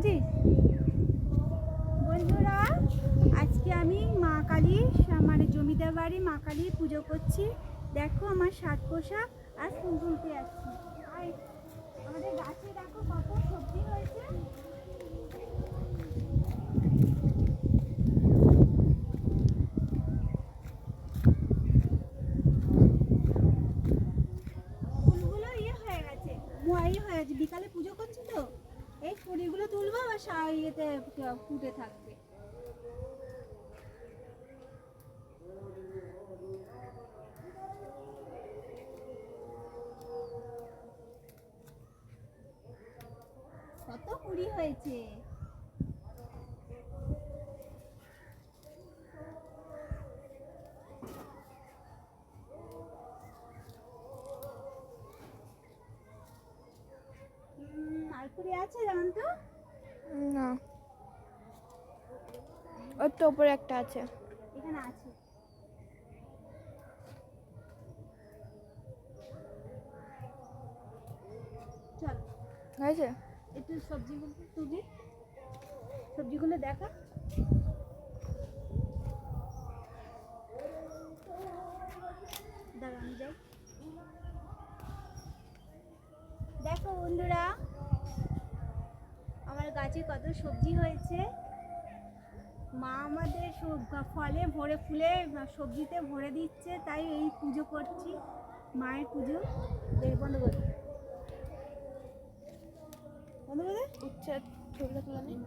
বলছি বন্ধুরা, আজকে আমি মা কালী মানে জমিদার বাড়ি মা কালী পুজো করছি। দেখো আমার সাজ পোশাক আর ফুল তুলতে যাচ্ছি। আর আমাদের গাছে দেখো কত সবজি হয়েছে। ফুলগুলো হয়ে গেছে, হয়ে গেছে, বিকালে পুজো করছি তো এই ফুলগুলো তুলবো আর ইয়েতে ফুটে থাকবে। কত কুড়ি হয়েছে। আর কুড়ি আছে জান তো? না, ওর তো উপরে একটা আছে। এখানে আছে। চল হয়েছে? একটু সবজিগুলো তুলি, সবজিগুলো দেখা। দাঁড়া আমি যাই। দেখো বন্ধুরা, আমার গাছে কত সবজি হয়েছে। মা আমাদের ফলে ভরে ফুলে সবজিতে ভরে দিচ্ছে, তাই এই পুজো করছি, মায়ের পুজো। বন্ধ করে বন্ধ করে উচ্ছেদ ছবিটা তুলে নিই।